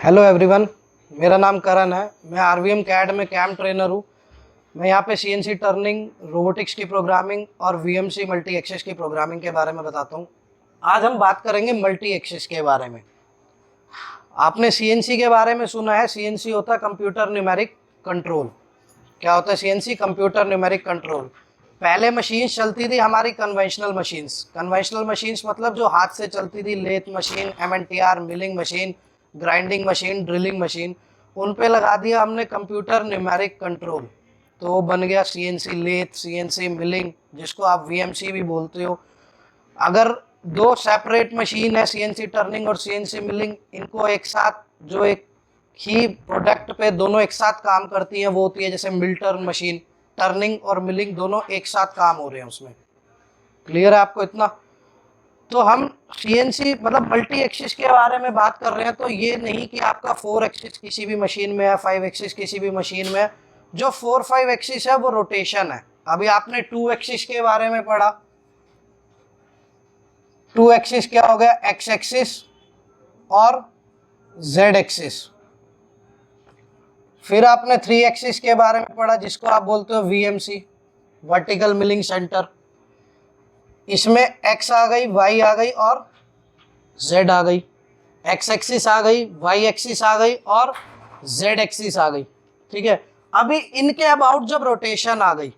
Hello everyone, मेरा नाम करण है। मैं आरवीएम कैड में कैंप ट्रेनर हूँ। मैं यहाँ पे सीएनसी टर्निंग, रोबोटिक्स की प्रोग्रामिंग और वीएमसी मल्टी एक्सिस की प्रोग्रामिंग के बारे में बताता हूँ। आज हम बात करेंगे मल्टी एक्सिस के बारे में। आपने सीएनसी के बारे में सुना है। सीएनसी होता है कंप्यूटर न्यूमेरिक कंट्रोल। क्या होता है सीएनसी? Computer numeric control. पहले मशीन्स चलती थी हमारी कन्वेंशनल मशीन्स। कन्वेंशनल मशीन्स मतलब जो हाथ से चलती थी, lathe machine, MNTR, milling machine, grinding machine, drilling machine. उन पे लगा दिया हमने कंप्यूटर न्यूमेरिक कंट्रोल, तो वो बन गया सीएनसी लेथ, सीएनसी मिलिंग, जिसको आप वीएमसी भी बोलते हो। अगर दो सेपरेट मशीन है, सीएनसी टर्निंग और सीएनसी मिलिंग, इनको एक साथ जो एक ही प्रोडक्ट पे दोनों एक साथ काम करती हैं वो होती है जैसे मिल टर्न मशीन। टर्निंग और मिलिंग दोनों एक साथ काम हो रहे हैं उसमें। क्लियर है आपको इतना? तो हम सीएनसी मतलब मल्टी एक्सिस के बारे में बात कर रहे हैं, तो ये नहीं कि आपका 4 एक्सिस किसी भी मशीन में है, 5 एक्सिस किसी भी मशीन में है। जो 4-5 एक्सिस है वो रोटेशन है। अभी आपने 2 एक्सिस के बारे में पढ़ा। 2 एक्सिस क्या हो गया? एक्स एक्सिस और जेड एक्सिस। फिर आपने 3 एक्सिस के बारे में पढ़ा जिसको आप बोलते हो वीएमसी, वर्टिकल मिलिंग सेंटर। इसमें एक्स आ गई, वाई आ गई और जेड आ गई। एक्स एक्सिस आ गई, वाई एक्सिस आ गई और जेड एक्सिस आ गई। ठीक है। अभी इनके अबाउट जब रोटेशन आ गई,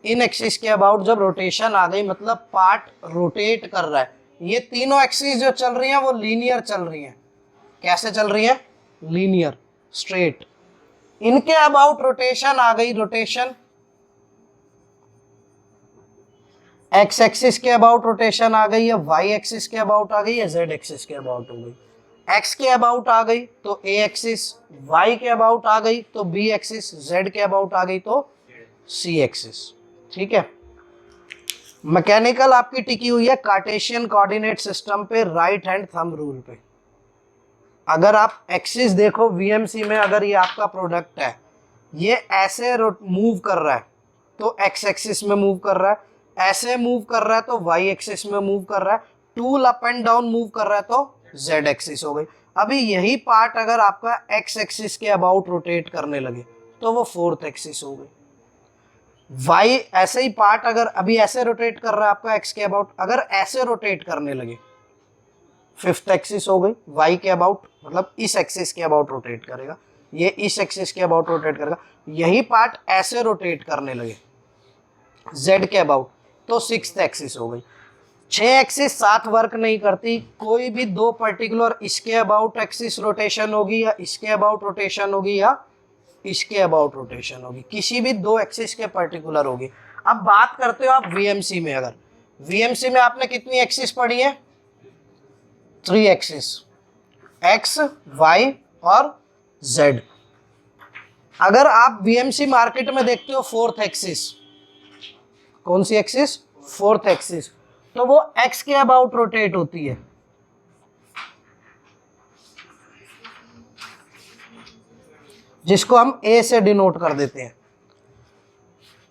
इन एक्सिस के अबाउट जब रोटेशन आ गई, मतलब पार्ट रोटेट कर रहा है। ये तीनों एक्सिस जो चल रही हैं वो लीनियर चल रही हैं। कैसे चल रही हैं? Linear, straight. इनके अबाउट रोटेशन आ गई, रोटेशन एक्स एक्सिस के अबाउट रोटेशन आ गई, या वाई एक्सिस के अबाउट आ गई, या जेड एक्सिस के अबाउट हो गई। एक्स के अबाउट आ गई तो ए एक्सिस, वाई के अबाउट आ गई तो बी एक्सिस, जेड के अबाउट आ गई तो सी एक्सिस। ठीक है। मैकेनिकल आपकी टिकी हुई है कार्टेशियन कोऑर्डिनेट सिस्टम पे, राइट हैंड थंब रूल पे। अगर आप एक्सिस देखो वीएमसी में, अगर ये आपका प्रोडक्ट है, ये ऐसे मूव कर रहा है तो एक्स एक्सिस में मूव कर रहा है, ऐसे मूव कर रहा है तो वाई एक्सिस में मूव कर रहा है, tool up and down move कर रहा है तो जेड एक्सिस हो गई। अभी यही पार्ट अगर आपका एक्स एक्सिस के अबाउट रोटेट करने लगे तो वो फोर्थ एक्सिस हो गई। वाई ऐसे ही पार्ट अगर अभी ऐसे रोटेट कर रहा है आपका एक्स के अबाउट, अगर ऐसे रोटेट करने लगे फिफ्थ एक्सिस हो गई। वाई के अबाउट मतलब इस एक्सिस के अबाउट रोटेट करेगा, ये इस एक्सिस के अबाउट रोटेट करेगा। यही पार्ट ऐसे रोटेट करने लगे जेड के अबाउट तो सिक्स्थ एक्सिस हो गई। 6 एक्सिस साथ वर्क नहीं करती। कोई भी दो पर्टिकुलर इसके अबाउट एक्सिस रोटेशन होगी, या इसके अबाउट रोटेशन होगी, या इसके अबाउट रोटेशन होगी। किसी भी दो एक्सिस के पर्टिकुलर होगी। अब बात करते हो आप वीएमसी में। अगर वीएमसी में आपने कितनी एक्सिस पढ़ी है? 3 एक्सिस, एक्स, वाई और जेड। अगर आप वीएमसी मार्केट में देखते हो फोर्थ एक्सिस, कौन सी एक्सिस? Fourth axis. तो वो एक्स के अबाउट रोटेट होती है। जिसको हम ए से डिनोट कर देते हैं।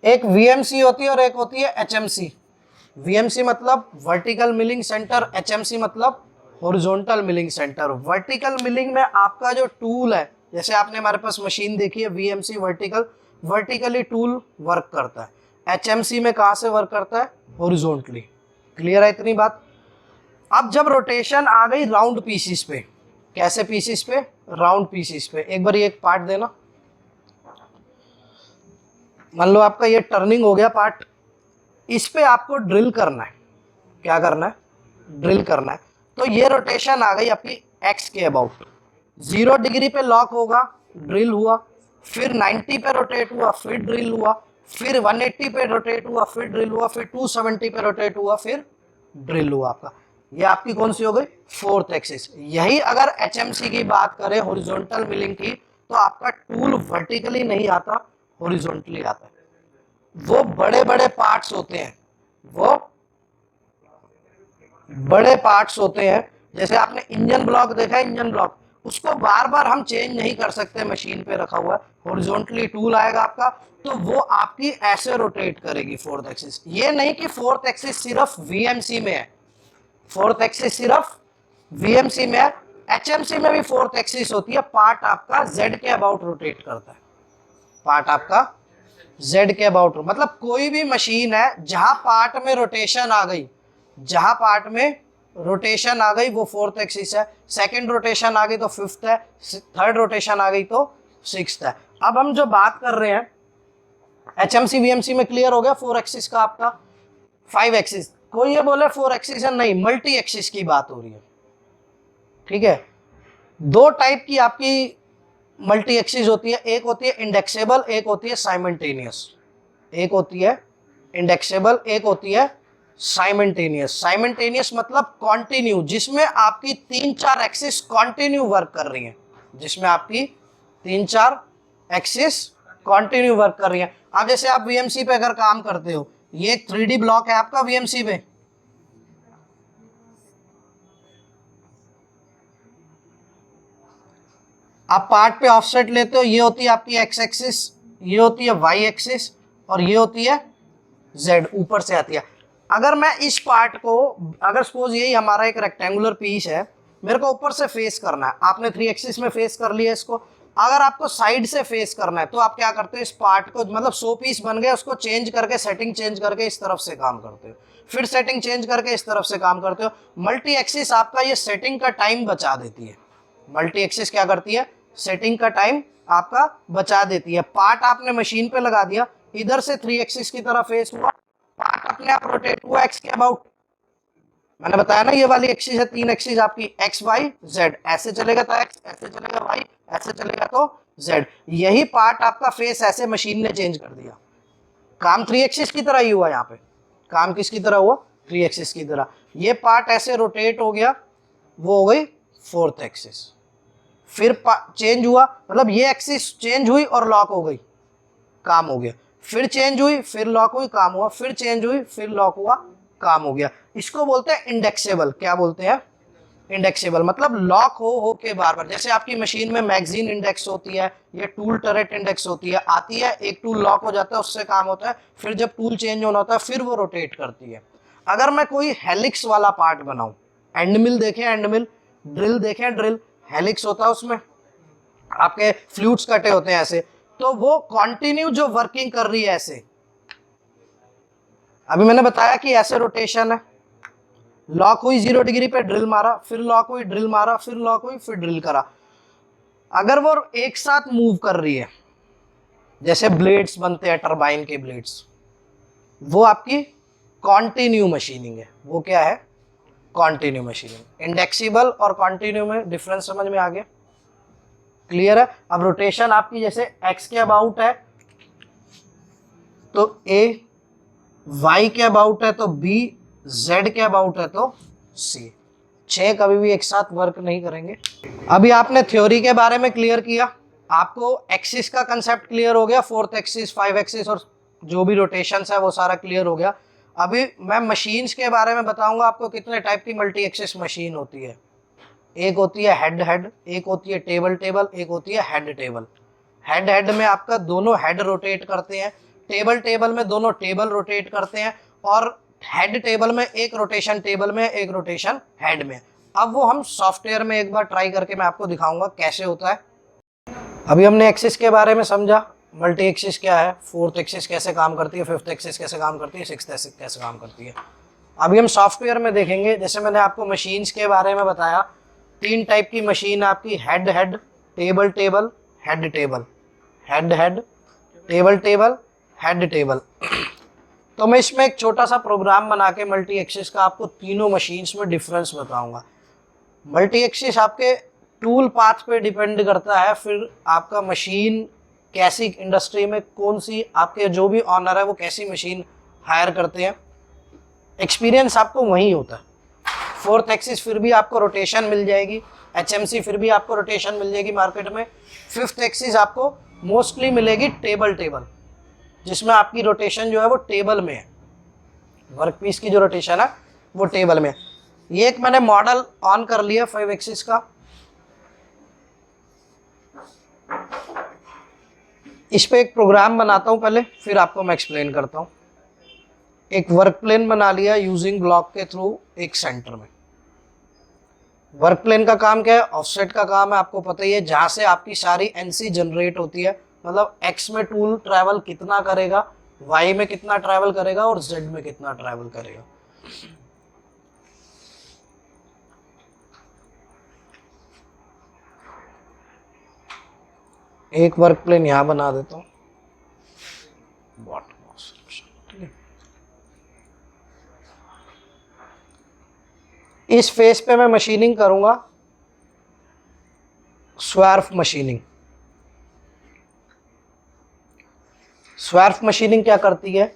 एक वीएमसी होती है और एक होती है एचएमसी। वीएमसी मतलब वर्टिकल मिलिंग सेंटर, एचएमसी मतलब horizontal milling centre. Vertical milling में आपका जो टूल है, जैसे आपने हमारे पास मशीन देखी है VMC vertical, vertically tool work करता है। एचएमसी में कहाँ से वर्क करता है? हॉरिजॉन्टली। क्लियर है इतनी बात? अब जब रोटेशन आ गई राउंड पीसीस पे, कैसे पीसीस पे? राउंड पीसीस पे। एक बार ये एक पार्ट देना। मान लो आपका ये टर्निंग हो गया पार्ट, इस पे आपको ड्रिल करना है। क्या करना है? ड्रिल करना है। तो ये रोटेशन आ गई आपकी एक्स के अबाउट। 0 डिग्री पे लॉक होगा, ड्रिल हुआ, फिर 90 पे रोटेट हुआ, फिर ड्रिल हुआ, फिर 180 पे रोटेट हुआ, फिर ड्रिल हुआ, फिर 270 पे रोटेट हुआ, फिर ड्रिल हुआ आपका। ये आपकी कौन सी हो गई? Fourth axis. यही अगर एचएमसी की बात करें, हॉरिजॉन्टल मिलिंग की, तो आपका टूल वर्टिकली नहीं आता, हॉरिजॉन्टली आता है। वो बड़े बड़े पार्ट्स होते हैं, वो बड़े पार्ट्स होते हैं। जैसे आपने इंजन ब्लॉक देखा है, इंजन ब्लॉक, उसको बार बार हम चेंज नहीं कर सकते, मशीन पे रखा हुआ है। हॉरिजॉन्टली टूल आएगा आपका तो वो आपकी ऐसे रोटेट करेगी फोर्थ एक्सिस। ये नहीं कि फोर्थ एक्सिस सिर्फ वीएमसी में है, फोर्थ एक्सिस सिर्फ वीएमसी में है, एचएमसी में भी फोर्थ एक्सिस होती है, पार्ट आपका जेड के अबाउट रोटेट करता है, पार्ट आपका जेड के अबाउट, मतलब कोई भी मशीन है जहां पार्ट में रोटेशन आ गई, जहां पार्ट में रोटेशन आ गई वो फोर्थ एक्सिस है, सेकंड रोटेशन आ गई तो फिफ्थ है, थर्ड रोटेशन आ गई तो सिक्स्थ है। अब हम जो बात कर रहे हैं एचएमसी वीएमसी में क्लियर हो गया, फोर एक्सिस का आपका, फाइव एक्सिस, कोई ये बोले फोर एक्सिस है, नहीं, मल्टी एक्सिस की बात हो रही है, ठीक है। दो टाइप की आपकी मल्टी एक्सिस होती है, एक होती है इंडेक्सेबल, एक होती है साइमल्टेनियस, एक होती है इंडेक्सेबल, एक होती है साइमल्टेनियस। साइमल्टेनियस मतलब कॉन्टिन्यू, जिसमें आपकी 3-4 एक्सिस कॉन्टिन्यू वर्क कर रही हैं, जिसमें आपकी 3-4 एक्सिस कॉन्टिन्यू वर्क कर रही है। अब जैसे आप वीएमसी पे अगर काम करते हो, ये 3D ब्लॉक है आपका वीएमसी पे, आप पार्ट पे ऑफसेट लेते हो, ये होती है आपकी एक्स एक्सिस, ये होती है वाई एक्सिस, और ये होती है जेड, ऊपर से आती है। अगर मैं इस पार्ट को, अगर सपोज यही हमारा एक रेक्टेंगुलर पीस है, मेरे को ऊपर से फेस करना है, आपने 3 एक्सिस में फेस कर लिया इसको, अगर आपको साइड से फेस करना है तो आप क्या करते हो, इस पार्ट को, मतलब 100 पीस बन गए, उसको चेंज करके, सेटिंग चेंज करके इस तरफ से काम करते हो, फिर सेटिंग चेंज करके इस तरफ से काम करते हो। मल्टी एक्सिस आपका ये सेटिंग का टाइम बचा देती है, मल्टी एक्सिस क्या करती है, सेटिंग का टाइम आपका बचा देती है। पार्ट आपने मशीन पे लगा दिया, इधर से 3 एक्सिस की तरह फेस हुआ, पार्ट अपने आप रोटेट हुआ एक्स के अबाउट, मैंने बताया ना ये वाली एक्सिस है, 3 एक्सिस आपकी एक्स वाई जेड, ऐसे चलेगा तो एक्स, ऐसे चलेगा वाई, ऐसे चलेगा तो जेड। यही पार्ट आपका फेस ऐसे मशीन ने चेंज कर दिया, काम 3 एक्सिस की तरह ही हुआ, यहाँ पे काम किसकी तरह हुआ, 3 एक्सिस की तरह। ये पार्ट ऐसे रोटेट हो गया, वो हो गई फोर्थ एक्सिस, फिर चेंज हुआ, मतलब ये एक्सिस चेंज हुई और लॉक हो गई, काम हो गया, फिर चेंज हुई, फिर लॉक हुई, काम हुआ, फिर चेंज हुई, फिर लॉक हुआ, काम हो गया। इसको बोलते हैं इंडेक्सेबल। क्या बोलते हैं, इंडेक्सेबल, मतलब लॉक हो के बार बार, जैसे आपकी मशीन में मैगजीन इंडेक्स होती है, ये टूल टरेट इंडेक्स होती है, आती है, एक टूल लॉक हो जाता है, उससे काम होता है, फिर जब टूल चेंज होना होता है फिर वो रोटेट करती है। अगर मैं कोई हेलिक्स वाला पार्ट बनाऊं, एंड मिल देखें, एंड मिल, ड्रिल देखें, ड्रिल, हेलिक्स होता है, उसमें आपके फ्लूइड्स कटे होते हैं ऐसे, तो वो कंटिन्यू जो वर्किंग कर रही है ऐसे, अभी मैंने बताया कि ऐसे रोटेशन है, लॉक हुई 0 डिग्री पे, ड्रिल मारा, फिर लॉक हुई, ड्रिल मारा, फिर लॉक हुई, फिर ड्रिल करा। अगर वो एक साथ मूव कर रही है, जैसे ब्लेड्स बनते हैं टरबाइन के ब्लेड्स, वो आपकी कॉन्टिन्यू मशीनिंग है। वो क्या है, कॉन्टिन्यू मशीनिंग। इंडेक्सिबल और कॉन्टिन्यू में डिफरेंस समझ में आ गया, क्लियर है। अब रोटेशन आपकी जैसे एक्स के अबाउट है तो ए, वाई के अबाउट है तो बी, जेड के अबाउट है तो सी। 6 कभी भी एक साथ वर्क नहीं करेंगे। अभी आपने थ्योरी के बारे में क्लियर किया, आपको एक्सिस का कंसेप्ट क्लियर हो गया, फोर्थ एक्सिस, 5 एक्सिस और जो भी रोटेशंस है वो सारा क्लियर हो गया। अभी मैं मशीन्स के बारे में बताऊंगा आपको, कितने टाइप की मल्टी एक्सिस मशीन होती है। एक होती है हेड हेड, एक होती है टेबल टेबल, एक होती है हेड टेबल। हेड हेड में आपका दोनों हेड रोटेट करते हैं, टेबल टेबल में दोनों टेबल रोटेट करते हैं, और हेड टेबल में एक रोटेशन टेबल में, एक रोटेशन हेड में। अब वो हम सॉफ्टवेयर में एक बार ट्राई करके मैं आपको दिखाऊंगा कैसे होता है। अभी हमने एक्सिस के बारे में समझा, मल्टी एक्सिस क्या है, फोर्थ एक्सिस कैसे काम करती है, फिफ्थ एक्सिस कैसे काम करती है, सिक्स्थ एक्सिस कैसे काम करती है। अभी हम सॉफ्टवेयर में देखेंगे। जैसे मैंने आपको मशीन्स के बारे में बताया, 3 टाइप की मशीन आपकी, head head, table table, head table, head head, table table, head table. तो मैं इसमें एक छोटा सा प्रोग्राम बना के मल्टी एक्सिस का आपको तीनों मशीन्स में डिफरेंस बताऊंगा। मल्टी एक्सिस आपके टूल पाथ पे डिपेंड करता है, फिर आपका मशीन कैसी इंडस्ट्री में, कौन सी आपके जो भी ऑनर है वो कैसी मशीन हायर करते हैं, एक्सपीरियंस आपको वहीं होता है। फोर्थ एक्सिस फिर भी आपको रोटेशन मिल जाएगी, एचएमसी फिर भी आपको रोटेशन मिल जाएगी मार्केट में। फिफ्थ एक्सिस आपको मोस्टली मिलेगी टेबल टेबल, जिसमें आपकी रोटेशन जो है वो टेबल में है, वर्कपीस की जो रोटेशन है वो टेबल में है। ये एक मैंने मॉडल ऑन कर लिया 5 एक्सिस का, इस पे एक प्रोग्राम बनाता हूं पहले, फिर आपको मैं एक्सप्लेन करता हूं। एक वर्क प्लेन बना लिया यूजिंग ब्लॉक के थ्रू एक सेंटर में। वर्क प्लेन का काम क्या है? ऑफसेट का काम है, आपको पता ही है, जहां से आपकी सारी एनसी जनरेट होती है, मतलब एक्स में टूल ट्रैवल कितना करेगा, वाई में कितना ट्रैवल करेगा और जेड में कितना ट्रैवल करेगा। एक वर्क प्लेन यहां बना देता हूं, इस फेस पे मैं मशीनिंग करूंगा, स्वार्फ मशीनिंग। स्वार्फ मशीनिंग क्या करती है?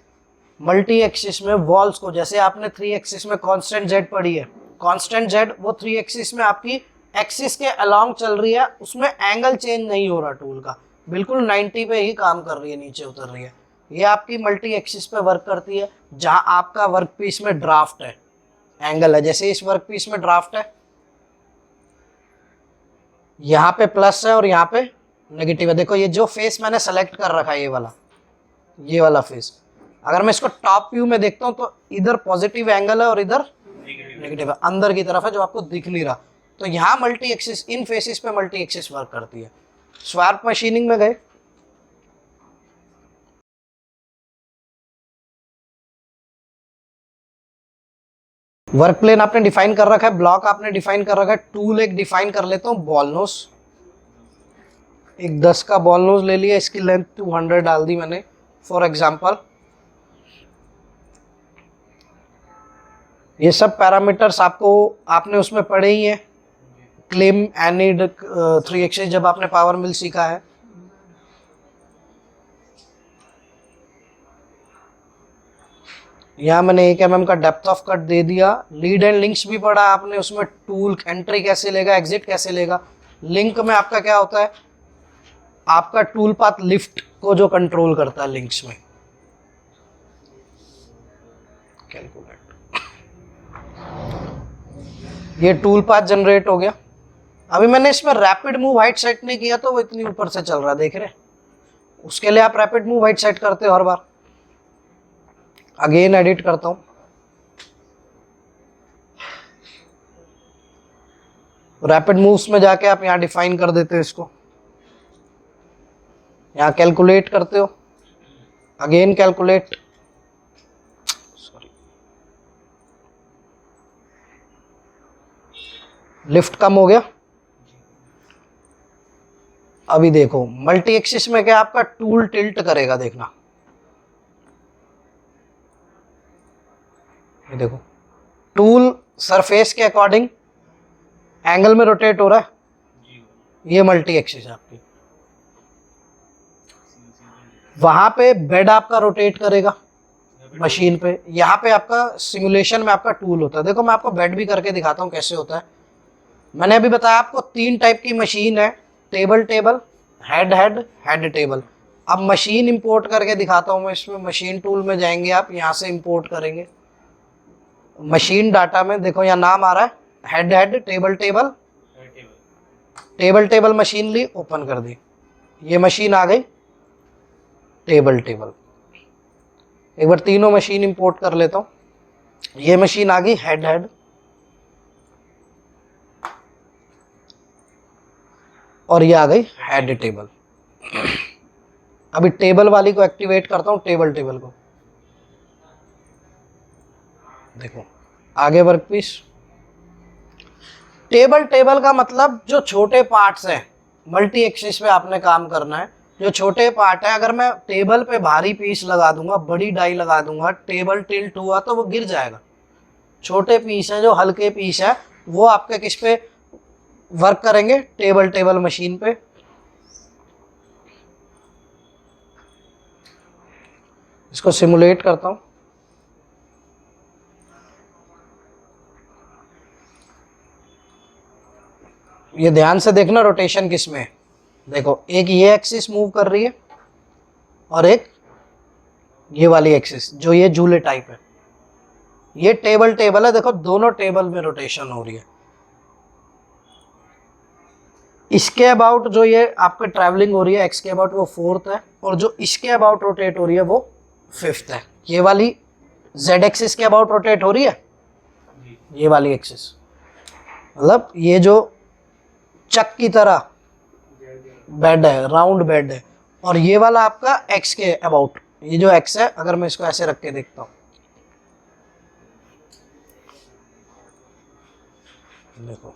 मल्टी एक्सिस में वॉल्स को, जैसे आपने 3 एक्सिस में कांस्टेंट जेड पढ़ी है, कांस्टेंट जेड वो 3 एक्सिस में आपकी एक्सिस के अलोंग चल रही है, उसमें एंगल चेंज नहीं हो रहा टूल का, बिल्कुल 90 पे ही काम कर रही है, नीचे उतर रही है। ये आपकी मल्टी एक्सिस पे वर्क करती है, जहां आपका वर्क पीस में ड्राफ्ट है, एंगल है, जैसे इस वर्क पीस में ड्राफ्ट है, यहाँ पे प्लस है और यहाँ पे नेगेटिव है। देखो ये जो फेस मैंने सेलेक्ट कर रखा है, ये वाला फेस, अगर मैं इसको टॉप व्यू में देखता हूं तो इधर पॉजिटिव एंगल है और इधर नेगेटिव है, अंदर की तरफ है जो आपको दिख नहीं रहा। तो यहाँ मल्टी एक्सिस, इन फेसिस पे मल्टी एक्सिस वर्क करती है। स्वार्प मशीनिंग में गए, वर्क प्लेन आपने डिफाइन कर रखा है, ब्लॉक आपने डिफाइन कर रखा है, टूल एक डिफाइन कर लेता हूँ, बॉल नोज, एक 10 का बॉल नोज ले लिया, इसकी लेंथ 200 डाल दी मैंने फॉर एग्जांपल। ये सब पैरामीटर्स आपने उसमें पढ़े ही हैं, क्लेम एनिड 3 एक्सिस जब आपने पावर मिल सीखा है। यहाँ मैंने 1 mm का डेप्थ ऑफ कट दे दिया। लीड एंड लिंक्स भी पढ़ा आपने, उसमें टूल एंट्री कैसे लेगा, एग्जिट कैसे लेगा। लिंक में आपका क्या होता है? आपका टूल पाथ लिफ्ट को जो कंट्रोल करता है लिंक्स में। कैलकुलेट, ये टूल पाथ जनरेट हो गया। अभी मैंने इसमें रैपिड मूव हाइट सेट नहीं किया तो वो इतनी ऊपर से चल रहा है, देख रहे? उसके लिए आप रैपिड मूव हाइट सेट करते हो हर बार। अगेन एडिट करता हूं, रैपिड मूव्स में जाके आप यहां डिफाइन कर देते हो इसको, यहां कैलकुलेट करते हो, अगेन कैलकुलेट, सॉरी, लिफ्ट कम हो गया। अभी देखो मल्टी एक्सिस में क्या आपका टूल टिल्ट करेगा, देखना, ये देखो टूल सरफेस के अकॉर्डिंग एंगल में रोटेट हो रहा है, ये मल्टी एक्सिस है आपकी। वहां पे बेड आपका रोटेट करेगा मशीन पे, यहाँ पे आपका सिमुलेशन में आपका टूल होता है। देखो मैं आपको बेड भी करके दिखाता हूँ कैसे होता है। मैंने अभी बताया आपको 3 टाइप की मशीन है, table table, head head, head table. अब मशीन इंपोर्ट करके दिखाता हूँ मैं, इसमें मशीन टूल में जाएंगे आप, यहाँ से इंपोर्ट करेंगे मशीन डाटा में। देखो यहाँ नाम आ रहा है head head, table table, table table machine ली, ओपन कर दी, ये मशीन आ गई टेबल टेबल। एक बार तीनों मशीन इंपोर्ट कर लेता हूं। ये मशीन आ गई हेड हेड, और ये आ गई हेड टेबल। अभी टेबल वाली को एक्टिवेट करता हूं, टेबल टेबल को। देखो आगे वर्क पीस, टेबल टेबल का मतलब जो छोटे पार्ट्स हैं, मल्टी एक्सिस पे आपने काम करना है, जो छोटे पार्ट है, अगर मैं टेबल पे भारी पीस लगा दूंगा, बड़ी डाई लगा दूंगा, टेबल टिल्ट हुआ तो वो गिर जाएगा। छोटे पीस हैं, जो हल्के पीस है, वो आपके किस पे वर्क करेंगे? टेबल टेबल मशीन पे। इसको सिमुलेट करता हूं। ये ध्यान से देखना रोटेशन किस में है। देखो एक ये एक्सिस मूव कर रही है और एक ये वाली एक्सिस, जो ये झूले टाइप है, ये टेबल टेबल है। देखो दोनों टेबल में रोटेशन हो रही है। इसके अबाउट जो ये आपके ट्रैवलिंग हो रही है, एक्स के अबाउट, वो 4th है, और जो इसके अबाउट रोटेट हो रही है वो 5th है। ये वाली जेड एक्सिस के अबाउट रोटेट हो रही है, ये वाली एक्सिस। मतलब ये जो चक की तरह बेड है, राउंड बेड है, और ये वाला आपका एक्स के अबाउट, ये जो एक्स है, अगर मैं इसको ऐसे रख के देखता हूँ, देखो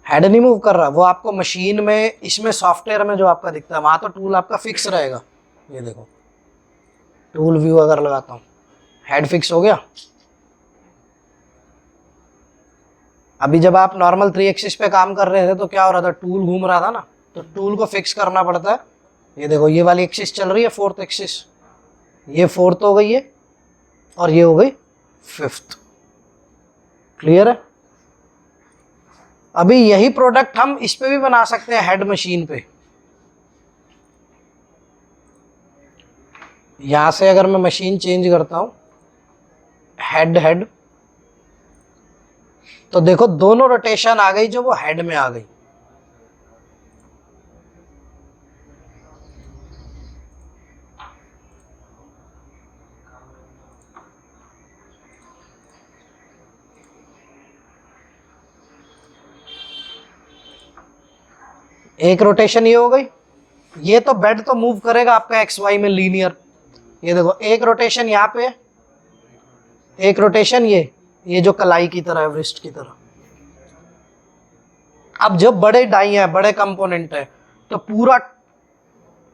हेड नहीं मूव कर रहा, वो आपको मशीन में, इसमें सॉफ्टवेयर में जो आपका दिखता है, वहां तो टूल आपका फिक्स रहेगा। ये देखो टूल व्यू अगर लगाता हूँ, हेड फिक्स हो गया। अभी जब आप नॉर्मल 3 एक्सिस पे काम कर रहे थे तो क्या हो रहा था, टूल घूम रहा था ना, तो टूल को फिक्स करना पड़ता है। ये देखो ये वाली एक्सिस चल रही है 4th एक्सिस, ये 4th हो गई है और ये हो गई 5th। क्लियर है? अभी यही प्रोडक्ट हम इस पे भी बना सकते हैं, हेड मशीन पे। यहां से अगर मैं मशीन चेंज करता हूं, हेड हेड, तो देखो दोनों रोटेशन आ गई जो वो हेड में आ गई। एक रोटेशन ये हो गई, ये तो बेड तो मूव करेगा आपका एक्स वाई में लीनियर। ये देखो एक रोटेशन यहाँ पे, एक रोटेशन ये जो कलाई की तरह है, व्रिस्ट की तरह। अब जब बड़े डाई हैं, बड़े कंपोनेंट है, तो पूरा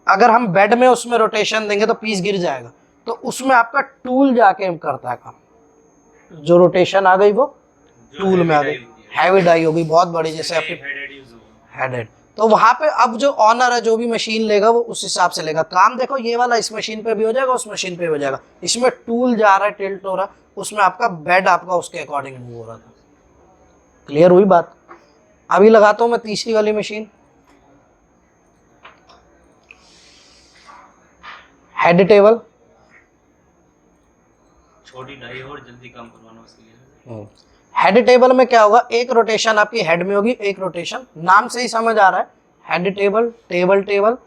अगर हम बेड में उसमें रोटेशन देंगे तो पीस गिर जाएगा, तो उसमेड आपका टूल जाके करता है काम। जो रोटेशन आ गई वो टूल में आ गई, हैवी डाई होगी बहुत बड़ी, जैसे आपकी हेड। तो वहां पे अब जो ऑनर है, जो भी मशीन लेगा वो उस हिसाब से लेगा काम। देखो ये वाला इस मशीन पे भी हो जाएगा, उस मशीन पे भी हो जाएगा, इसमें टूल जा रहा है, टिल्ट हो रहा है, उसमें आपका बेड आपका उसके अकॉर्डिंग मूव हो रहा था। क्लियर हुई बात? अभी लगाता हूं मैं तीसरी वाली मशीन, हेड टेबल। छोटी डाई और जल्दी काम करवाना उसके लिए। हेड टेबल में क्या होगा, एक रोटेशन आपकी हेड में होगी, एक रोटेशन, नाम से ही समझ आ रहा है, head table, table table,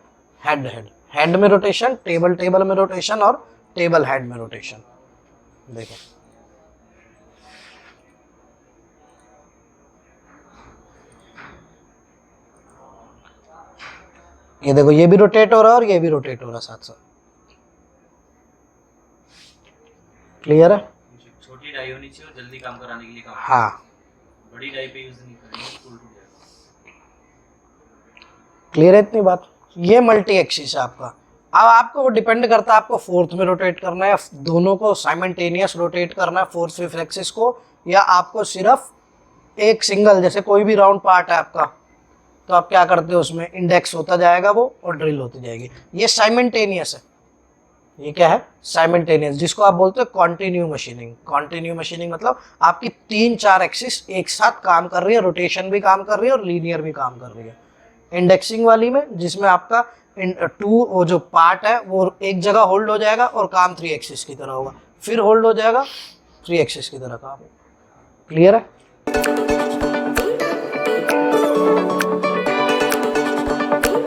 head head, head में रोटेशन, टेबल टेबल में रोटेशन, और टेबल हेड में रोटेशन। देखो ये देखो ये भी रोटेट हो रहा है और ये भी रोटेट हो रहा है साथ साथ। क्लियर है? छोटी डाई होनी चाहिए और जल्दी काम कराने के लिए काम। हाँ, बड़ी डाई पे यूज नहीं करेंगे, टूल टूट जाएगा। क्लियर है इतनी बात? ये मल्टी एक्सिस है आपका। अब आपको वो डिपेंड करता है, आपको 4th में रोटेट करना है, दोनों को साइमल्टेनियस रोटेट करना है 4th 5th एक्सिस को, या आपको सिर्फ एक सिंगल, जैसे कोई भी राउंड पार्ट है आपका, तो आप क्या करते हो, उसमें इंडेक्स होता जाएगा वो और ड्रिल होती जाएगी। ये साइमल्टेनियस है। ये क्या है? साइमल्टेनियस, जिसको आप बोलते हो कॉन्टिन्यू मशीनिंग। कॉन्टिन्यू मशीनिंग मतलब आपकी 3-4 एक्सिस एक साथ काम कर रही है, रोटेशन भी काम कर रही है और लीनियर भी काम कर रही है। इंडेक्सिंग वाली में, जिसमें आपका वो जो पार्ट है वो एक जगह होल्ड हो जाएगा और काम 3 एक्सिस की तरह होगा, फिर होल्ड हो जाएगा, 3 एक्सिस की तरह काम। क्लियर है?